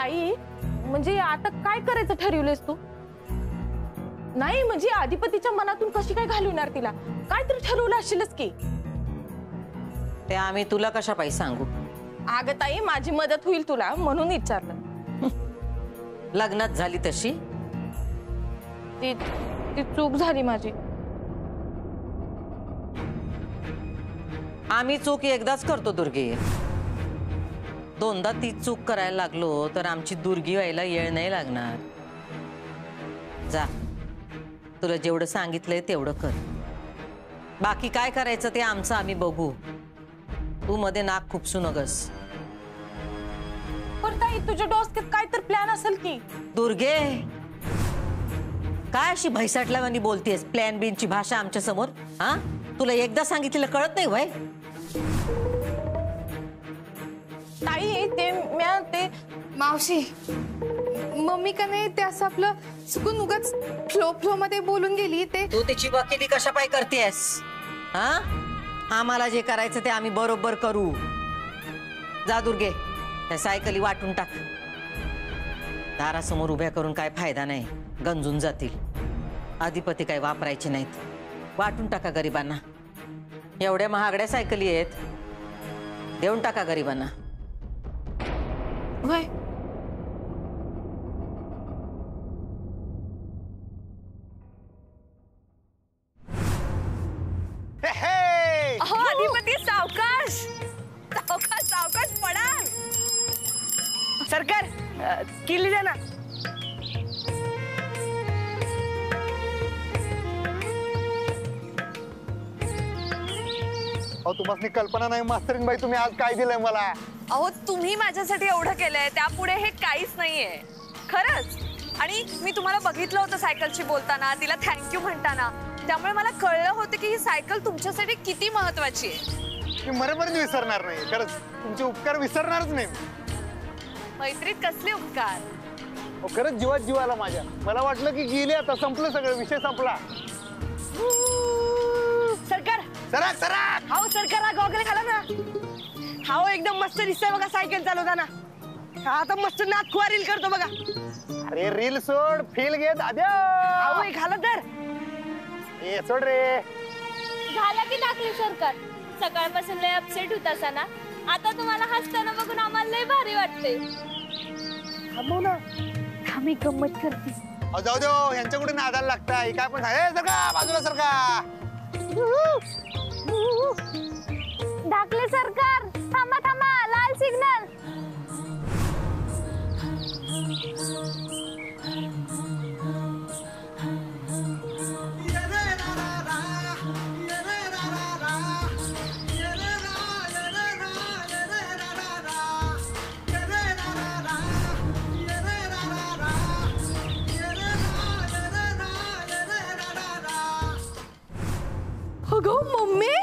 ताई म्हणजे आता काय करायचं ठरवलंयस तू? नाही म्हणजे अधिपतीच्या मनातून कशी काय घालवणार तिला? काहीतरी ठरवलं असेलच की. ते आम्ही तुला कशा पाहिजे सांगू? अगं ताई माझी मदत होईल तुला म्हणून विचारलं. लग्नात झाली तशी ती चूक झाली माझी. आम्ही चूक एकदाच करतो दुर्गे. दोनदा ती चूक करायला लागलो तर आमची दुर्गी व्हायला येळ नाही लागणार. जा, तुला जेवढं सांगितलंय तेवढं कर. बाकी काय करायचं ते आमचं आम्ही बघू. तू मध्ये नाक खुपसू नगस. पण ताई तुझ्या डोसक्यात काय तर प्लॅन असेल की. दुर्गे काय अशी भैसाटल्यावानी बोलतेस? प्लॅन बीनची भाषा आमच्या समोर? हा, तुला एकदा सांगितलेलं कळत नाही वय? ताई ते मावशी मम्मी का नाही ते असं आपलं चुकून उगाच फ्लो मध्ये बोलून गेली. ते तू तिची वकिली कशा पाय करतेस? हा, आम्हाला जे करायचं ते आम्ही बरोबर करू. जा दुर्गे, त्या सायकली वाटून टाक. दारासमोर उभ्या करून काय फायदा नाही, गंजून जातील. अधिपती काय वापरायचे नाहीत. वाटून टाका गरिबांना. एवढ्या महागड्या सायकली आहेत, देऊन टाका गरिबांना. वय अधिपती सावकाश सावकाश सावकाश पडा. सरकार किल्ली द्या ना. तुम्हाला कल्पना नाही मास्तरीन बाई तुम्ही आज काय दिलंय मला. अहो तुम्ही माझ्यासाठी एवढं केलंय त्यापुढे हे काहीच नाहीये खरंच. आणि मी तुम्हाला बघितलं होतं सायकलशी बोलताना, तिला थँक्यू म्हणताना. त्यामुळे मला कळलं होतं की ही सायकल तुमच्यासाठी किती महत्वाची आहे. मी मरेपर्यंत विसरणार नाही. खरंच तुमचे उपकार विसरणारच नाही. मैत्रीत कसले उपकार. खरंच जीवात जीव आला माझ्या. मला वाटलं की गेले आता संपलं सगळं, विषय संपला. सरकार सराक सराक. हाव सरकार गॉगल घाला ना. हाव एकदम मस्त दिसतंय बघा सायकल चालवताना. आता मस्त नाक रील करतो बघा. अरे रील सोड, फील घेत आद्या. हाव घाला तर. ए सोड रे. झालं की दाखले सरकार. सकाळपासून लय अपसेट होता ना, आता तुम्हाला हसताना बघून आम्हाला लय भारी वाटते. थांबव ना, आम्ही गंमत करते. जाऊ देव, यांच्या कुठे नादाला लागताय. काय पण आहे सरका बाजूला सरका. दाखले सरकार थांबा थांबा, लाल सिग्नल. अगं मम्मी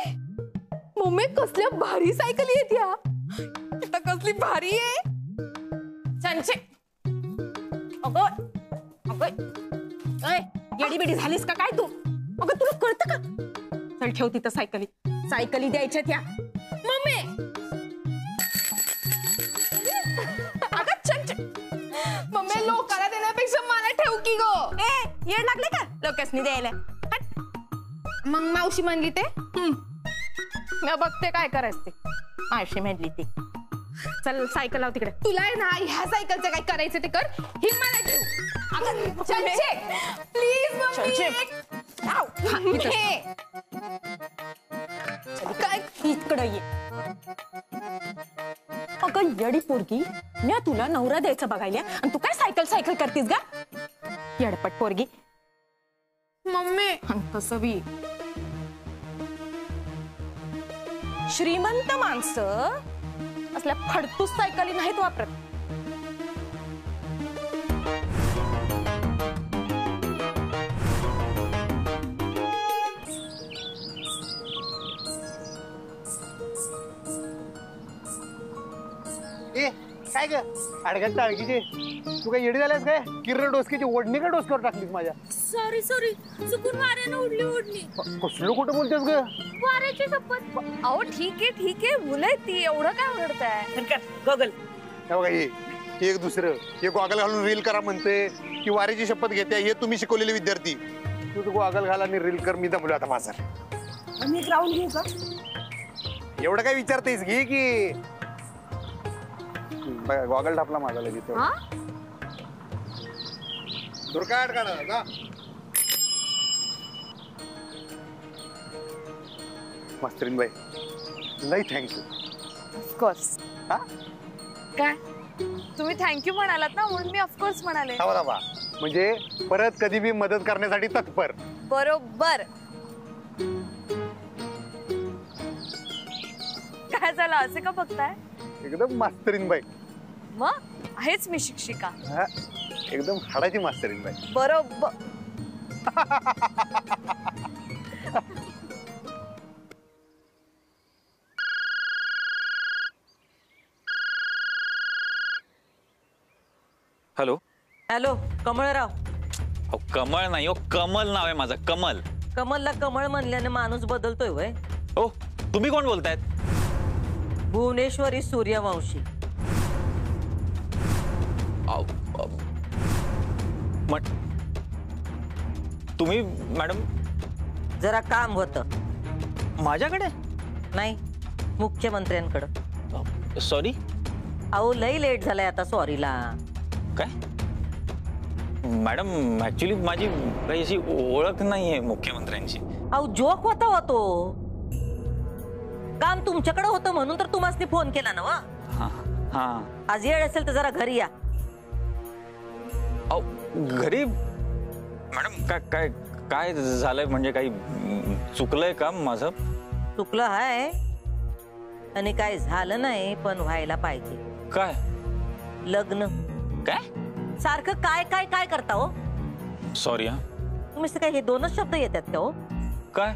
मम्मी कसल्या भारी सायकल येत्या. आता कसली भारी आहे. संचे अगं अगं येडी बेडी झालीस का काय तू? अगं तुला कळतं का? चल ठेव तिथं सायकली. सायकली द्यायच्या त्या. मम्मी अगं चंच मम्मी लोकाला देण्यापेक्षा मला ठेव की गो. ए येड लागले का लोकांनी द्यायला? मग मावशी म्हणली ते मी बघते काय करायचं ते. मावशी म्हणली ती. चल सायकल लाव तिकडे. तुला आहे ना ह्या सायकलचं काय करायचं ते कर. ही मला ठेव. अगं चंचे प्लीज मम्मी. काय इकडे ये. अगं येडी पोरगी, मी तुला नवरा द्यायचं बघायला आणि तू काय सायकल सायकल करतीस गा? येडपट पोरगी. मम्मी कसं बी श्रीमंत माणसं असल्या फडतूस सायकली नाहीत वापरत. ए काय ग अडगत टाळकीची. तू काय येडी झाल्यास काय? किरण डोसकीची ओढणी का डोसक्यावर टाकलीस माझ्या? सॉरी सॉरी, चुकून वाऱ्यानं उडली ओढणी. कसलं कुठं बोलतेस ग? वाऱ्याची शपथ. अहो ठीक आहे मुलं ती एवढं काय ओरडताय. गॉगल हे बघा, एक दुसरं, हे गॉगल घालून रील करा म्हणते की वारीची शपथ घेते, हे तुम्ही शिकवलेले विद्यार्थी. तू गॉगल घाल आणि रील कर, मी दमलो आता माझा. मी एक राऊंड घेऊ का? एवढं काय विचारतेस घे की. गॉगल टापला माझा लगेच. दुर्काट काढा. मास्तरीन बाई लई थँक्यू. ऑफकोर्स. हा काय तुम्ही थँक्यू म्हणालात ना, म्हणून मी ऑफकोर्स म्हणाले. म्हणजे परत कधी बी मदत करण्यासाठी तत्पर. बरोबर. काय झालं, असे का बघताय? एकदम मास्तरीन बाई. मग आहेच मी शिक्षिका. हा, एकदम हाडाची मास्तरीन बाई. बरोबर. हॅलो. हॅलो कमळराव. अहो कमळ नाही हो, कमल नाव आहे माझं, कमल. कमलला कमळ म्हणल्याने माणूस बदलतोय वय. हो, तुम्ही कोण बोलतायत? भुवनेश्वरी सूर्यवंशी. तुम्ही मॅडम? जरा काम होतं. माझ्याकडे नाही, मुख्यमंत्र्यांकडं. सॉरी. अहो लई लेट झालाय आता सॉरीला. काय मॅडम, ऍक्च्युली माझी काही अशी ओळख नाहीये मुख्यमंत्र्यांची. अहो जोक होता तो. काम तुमच्याकडे होतं म्हणून तर तुम्हाला फोन केला ना. हा, आज येळ असेल तर जरा घरी या. अहो घरी मॅडम काय काय काय झालंय, म्हणजे काही चुकलंय का माझं? चुकलं आहे आणि काय झालं नाही, पण व्हायला पाहिजे. काय? लग्न. काय? सारखं काय काय काय करता हो? सॉरी. हा, तुम्ही काय हे दोनच शब्द येतात का हो? काय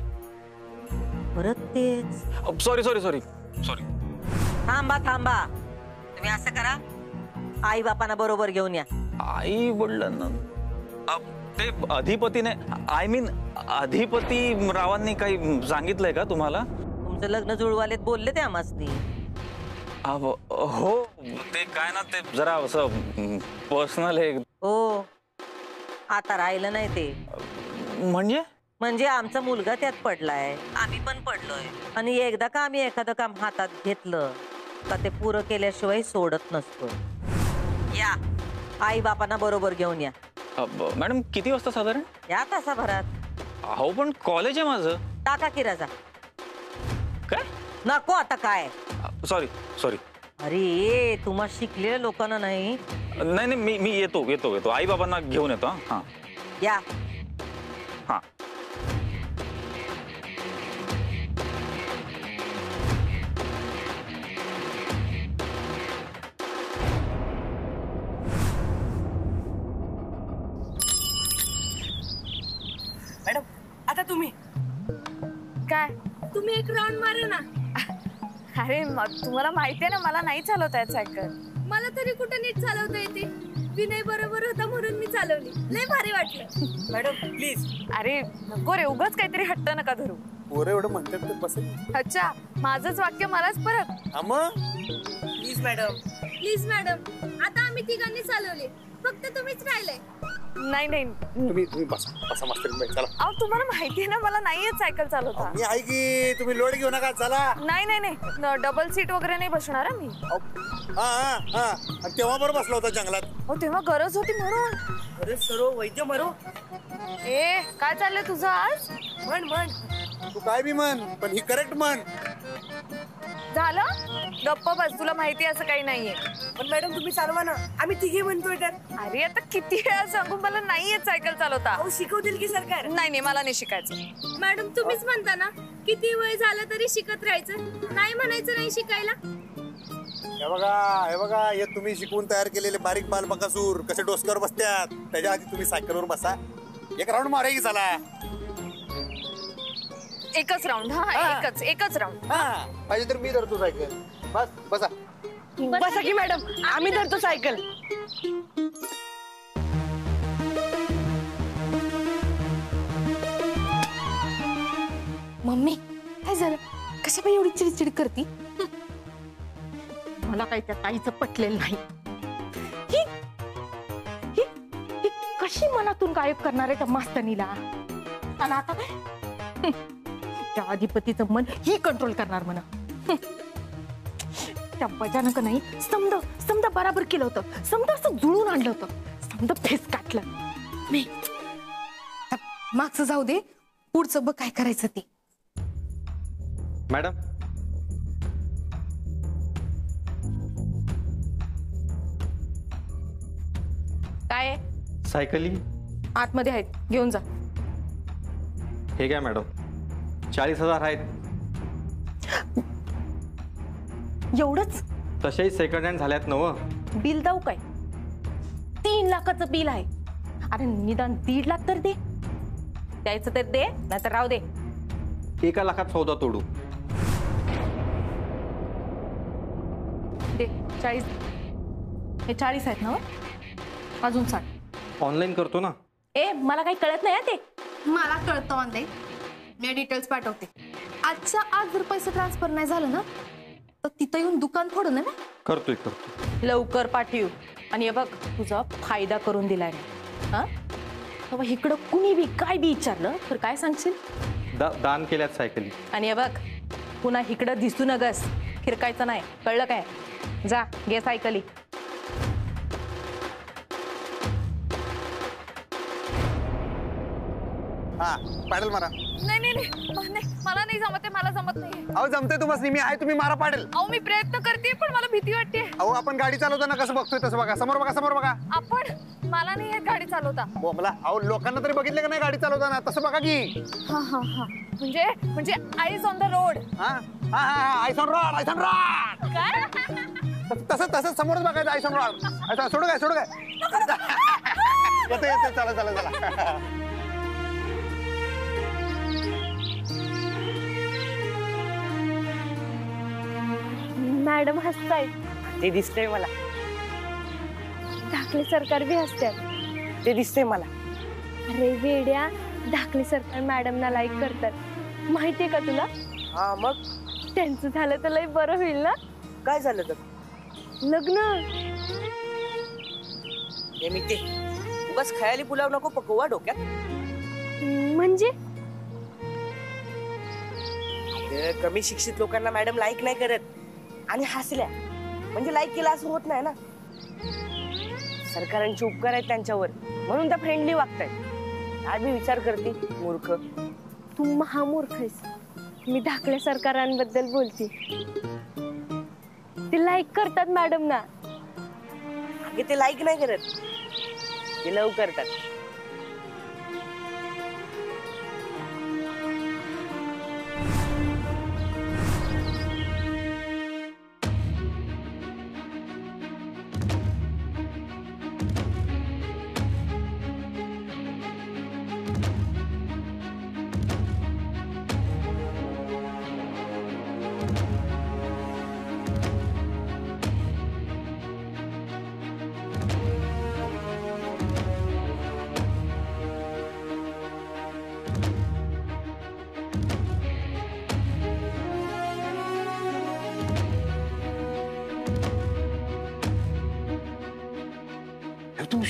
परत तेच. Sorry sorry sorry sorry. थांबा थांबा, तुम्ही असं करा, आई बापांना बरोबर घेऊन या. आई वडिलांना ते अधिपतीने, आय मीन अधिपती रावांनी काही सांगितलंय का तुम्हाला? तुमचं लग्न जुळवालेत बोलले ते आम्हासनी. हो, ते काय ना, ते जरा असं पर्सनल आहे. हो, आता राहिलं नाही ते. म्हणजे आमचा मुलगा त्यात पडलाय, आम्ही पण पडलोय. आणि एकदा का आम्ही एखादं काम हातात घेतलं का ते पुरं केल्याशिवाय सोडत नसतो. या, आई बापांना बरोबर घेऊन या. मॅडम किती वाजता साधारण? या तासाभरात. हो पण कॉलेज आहे माझं. टाका की रजा. काय नको आता काय? Sorry sorry. अरे तुम्हा शिकलेल्या लोकांना नाही. नाही नाही, मी येतो येतो येतो, आई बाबांना घेऊन येतो. हा या. हा. मॅडम आता तुम्ही काय? तुम्ही एक राऊंड मारा ना. अरे तुम्हाला माहितीये ना, मला नाही चालवता येत सायकल. मला तरी कुठे नीट चालवता येते. विनय बरोबर होता म्हणून मी चालवली. लय भारी वाटलं. Madam please. अरे नको रे, उगाच काहीतरी हट्ट नका धरू. पोरं एवढं म्हणतात तर बस. अच्छा, माझंच वाक्य मलाच परत. Please madam. प्लीज मॅडम, आता आम्ही तिघांनी चालवले, फक्त तुम्हीच राहिलंय. नाही नाही, तुम्ही बसा मास्तरीन बाई, चला. अहो तुम्हाला माहितीये ना, मला नाही येत सायकल चालवता. मी आहे की, तुम्ही लोड घेऊ नका, चला. नाही नाही नाही, डबल सीट वगैरे नाही बसणार मी. हा हा हा, तेव्हा बरोबर बसला होता जंगलात. हो तेव्हा गरज होती म्हणून. अरे सरो वैद्य मरो. ए काय चाललंय तुझं आज? म्हण. तू काय बी म्हण, पण ही करेक्ट म्हण. झालं गप्प बस, तुला माहिती असं काही नाहीये. पण मॅडम तुम्ही चालवा ना, आम्ही तिघे म्हणतोय तर. अरे आता किती वेळा सांगू, मला नाही येत सायकल चालवता. अहो शिकवतील की सरकार. नाही नाही, मला नाही शिकायचं. मॅडम तुम्हीच म्हणता ना, किती वय झालं तरी शिकत राहायचं, नाही म्हणायचं नाही शिकायला. हे बघा, हे तुम्ही शिकवून तयार केलेले बारीक बाल बकासूर कसे डोसक्यावर बसतात, त्याच्या आधी तुम्ही सायकलवर बसा, एक राऊंड मारा की चला. एकच राऊंड. हा एकच राऊंड. हा पाहिजे तर मी धरतो सायकल. बस बसा. बसा की मॅडम, आम्ही धरतो सायकल. मम्मी काय झालं? कशा पण एवढी चिडचिड करती? मला काही त्या ताईचं पटलेलं नाही. कशी मनातून गायब करणार आहे त्या मास्तनीला? आणि आता काय त्या अधिपतीचं मन ही कंट्रोल करणार म्हणा. त्या बजानं का नाही समजा समजा बराबर केलं होतं, समजा असं जुळून आणलं होतं, समजा फेस काटलं मी मागचं जाऊ दे, पुढचं बघ काय करायचं ते. मॅडम काय आहे? सायकली आतमध्ये आहेत, घेऊन जा. हे घ्या मॅडम, 40,000 आहेत. एवढंच? तसेही सेकंड हँड झाल्यात नव. बिल देऊ काय? 3 लाखाचं बिल आहे. अरे निदान 1.5 लाख तर दे. द्यायचं तर दे, नाहीतर राहू दे. 1 लाखात सौदा तोडू. दे 40. हे 40 आहेत ना? अजून 60. ऑनलाईन करतो ना. ए मला काही कळत नाही ते. मला कळतं ऑनलाईन, मी डिटेल्स पाठवते. आजच्या आज जर पैसे ट्रान्सफर नाही झालं ना, तर तिथं येऊन दुकान फोडून ना. करतो. लवकर पाठवू. आणि हे बघ, तुझा फायदा करून दिलाय हा. तेव्हा इकडं कुणी बी काय बी विचारलं तर काय सांगशील? दान केल्यात सायकली. आणि हे बघ, पुन्हा इकडं दिसू नगस, फिरकायचं नाही, कळलं काय? जा घे सायकली. हा पाडेल मारा. नाही नाही नाही, मला नाही जमत आहे, मला जमत नाही. अहो जमते तुम्हाला, मी आहे, तुम्ही मारा पाडेल. अहो मी प्रयत्न करते पण मला भीती वाटते. अहो आपण गाडी चालवताना कसं बघतोय तसं बघा. समोर बघा, समोर बघा. आपण मला नाही येत गाडी चालवता. बोंबला. अहो लोकांना तरी बघितलं का नाही गाडी चालवताना, तसं बघा की. हा हा हा, म्हणजे आईज ऑन द रोड. हा हा हा, आयसॉन रॉड, आयसॉन रॉड. काय? तसंच समोरच बघायचं, आयसॉन रॉड. अच्छा सोडू काय येते चला. मॅडम हसतायत. ते दिसतंय मला. धाकले सरकार बी हसतात. ते दिसतंय मला. अरे वेड्या, धाकले सरकार मॅडमना लाईक करतात, माहितीये का तुला? हा मग त्यांचं झालं तर लय बरं होईल ना. काय झालं तर? लग्न. हे मी ते उगाच खयाली पुलाव नको पकवा डोक्यात. म्हणजे अगं, कमी शिक्षित लोकांना मॅडम लाईक नाही करत, आणि हसल्या म्हणजे लाईक केला असं होत नाही ना. सरकारांचे उपकार आहेत त्यांच्यावर, म्हणून त्या फ्रेंडली वागतायत. आज मी विचार करते, मूर्ख. तू महामूर्ख आहेस. मी धाकल्या सरकारांबद्दल बोलते. ते लाईक करतात मॅडम ना. अगे ते लाईक नाही करत, ते लव करतात.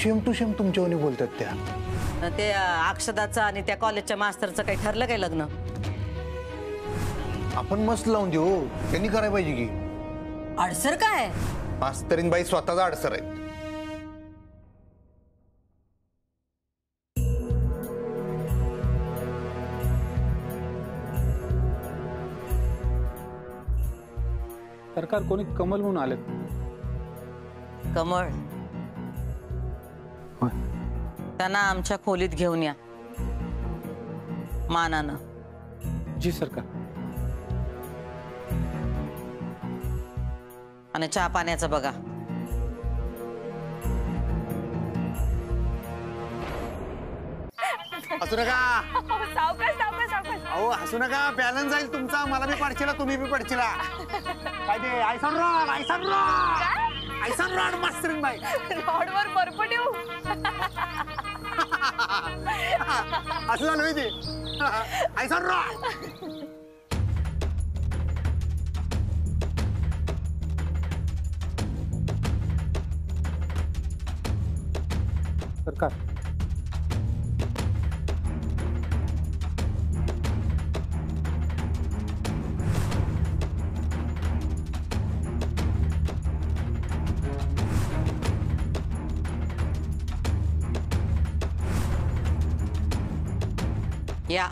सेम टू सेम तुमच्यावर बोलतात त्या. ते अक्षदाचं आणि त्या कॉलेजच्या मास्तरचं काही ठरलं काय लग्न? आपण मस्त लावून देऊ, त्यांनी करायला पाहिजे की. अडसर काय? मास्तरीन बाई स्वतःचा अडसर आहे. सरकार कोणी कमल म्हणून आले. कमळ? त्यांना आमच्या खोलीत घेऊन या मानानं. जी सरकार. आणि चहा पाण्याचं बघा. हसू नका. सावकाश सावकाश सावकाश. अहो हसू नका, बॅलन्स जाईल तुमचा. मला बी पडचिला, तुम्ही बी पडचिला. काय ते आयसॉन रॉड, आयसॉन रॉड, आयसॉन रॉड मास्तरीन बाई. रॉडवर बर्फ ठेवू. असं झालं ते. आयसॉन रॉड. सरकार या.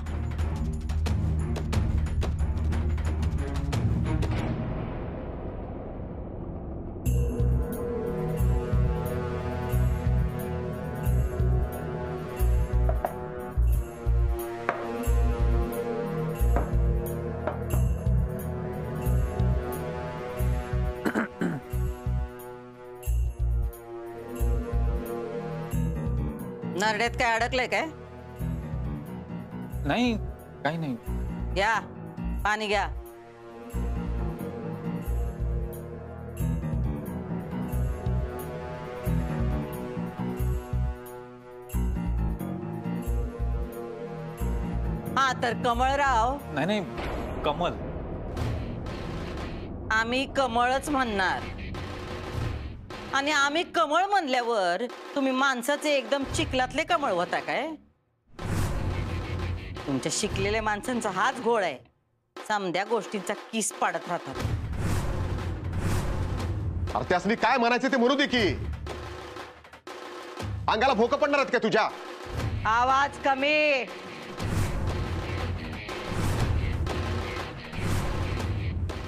नरड्यात काय अडकलंय काय? नाही, काही नाही. घ्या पाणी घ्या. हा तर कमळराव, नाही नाही, कमल. आम्ही कमळच म्हणणार. आणि आम्ही कमळ म्हणल्यावर तुम्ही माणसाचे एकदम चिखलातले कमळ होता काय? तुमच्या शिकलेल्या माणसांचा हाच घोळ आहे. समद्या गोष्टींचा किस पाडत राहतात. अरे त्यासनी काय म्हणायचं ते म्हणू दे की. अंगाला भोकं पडणार आहेत का तुझ्या? आवाज कमी.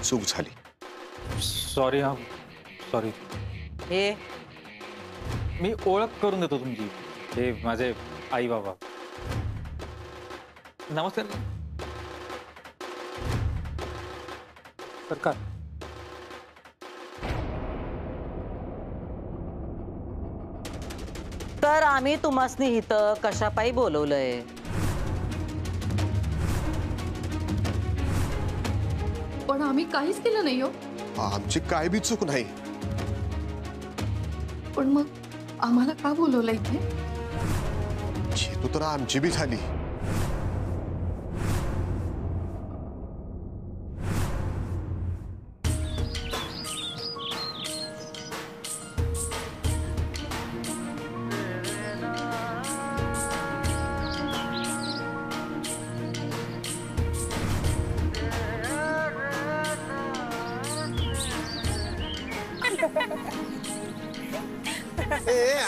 चूक झाली. सॉरी. हा सॉरी. हे मी ओळख करून देतो तुमची. हे माझे आई बाबा. नमस्कार. सरकार, तर आम्ही तुम्हासनी इथं कशापायी बोलवलंय? पण आम्ही काहीच केलं नाही हो. आमची काय बी चूक नाही. पण मग आम्हाला का बोलवलं इथे? चेतू तर आमची बी झाली.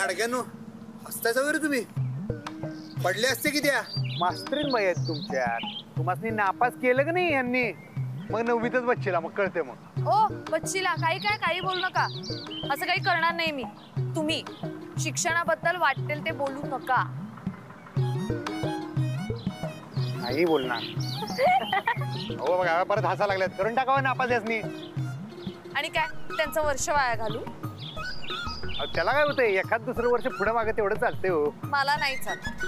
अडग्यानो हसतायचा वगैरे तुम्ही पडले असते की त्या मास्तरीन बाई आहेत तुमच्या. तुम्हाला नापास केलं का नाही यांनी? मग 9वीतच बच्चीला मग कळते. मग ओ बच्चीला काही बोलू नका. असं काही करणार नाही मी. तुम्ही शिक्षणाबद्दल वाटेल ते बोलू नका. नाही बोलणार. हो बघा परत हसा लागल्यात. करून टाकावं नापास यासनी. आणि काय त्यांचं वर्ष वाया घालू? त्याला काय होतंय? एखाद दुसरं वर्ष पुढे मागे तेवढं चालतंय हो. मला नाही चालत.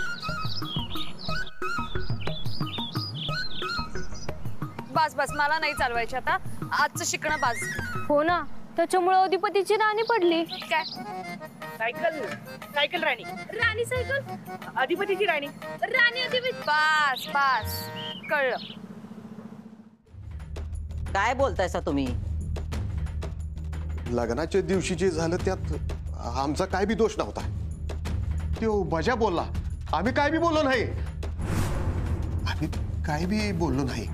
बस मला नाही चालवायचे आता. आजचं शिकणं बाज. हो ना, त्याच्यामुळे अधिपतीची राणी पडली. काय सायकल राणी. राणी सायकल, अधिपतीची राणी. राणी अधिपती. बस कळलं. काय बोलतायसा तुम्ही? लग्नाच्या दिवशी जे झालं त्यात आमचा काय बी दोष नव्हता. तो बजा बोलला. आम्ही काय बी बोललो नाही. आम्ही काय बी बोललो नाही.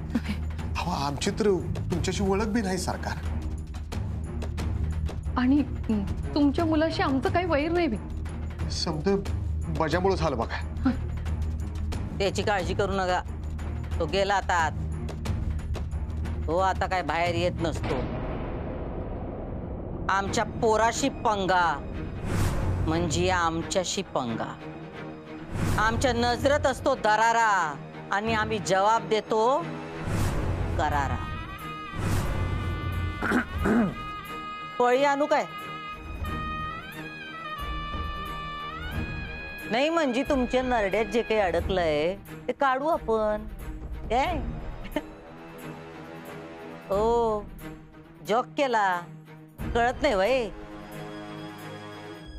अहो आमची तर तुमच्याशी ओळख बी नाही सरकार. आणि तुमच्या मुलाशी आमचं काही वैर नाही बी. समज बजामुळे झालं बघा. त्याची काळजी करू नका. तो गेला आता आत. तो आता काय बाहेर येत नसतो. आमच्या पोराशी पंगा म्हणजे आमच्याशी पंगा. आमच्या नजरेत असतो दरारा आणि आम्ही जवाब देतो करारा. पळी आणू काय? नाही म्हणजे तुमच्या नरड्यात जे काही अडकलंय ते काढू आपण. काय हो जॉक केला कळत नाही वय.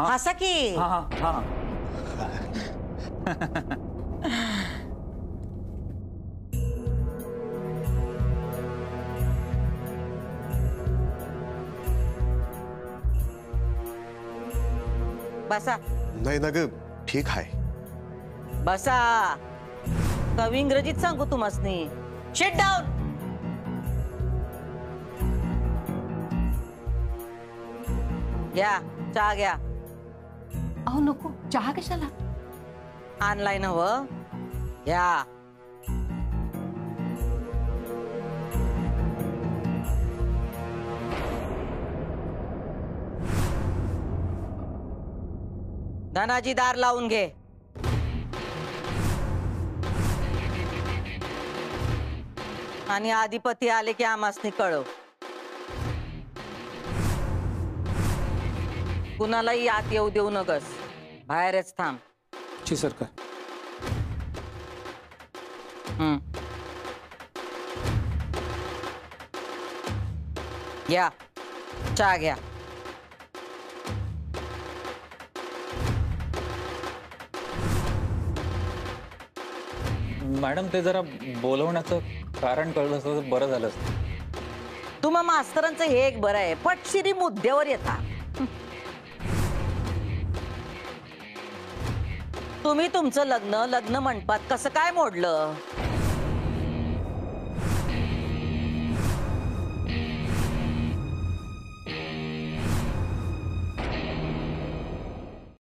हसा की. बसा. नाही ना ग ठीक आहे. बसा. कवी इंग्रजीत सांगू तुम्हासनी. Sit down. घ्या चहा घ्या. अहो नको चहा कशाला? ऑनलाईन हवं. घ्या. धनाजी दार लावून घे. आणि अधिपती आले की आमासनी कळव. कुणालाही आत येऊ देऊ नकस. बाहेरच थांब. जी सरकार. घ्या चहा घ्या. मॅडम ते जरा बोलवण्याचं कारण कळलं असतं तर बरं झालं असतं. तुम्हा मास्तरांचं हे एक बरं आहे, पटशिरी मुद्द्यावर येता. तुम्ही तुमचं लग्न मंडपात कसं काय मोडलं?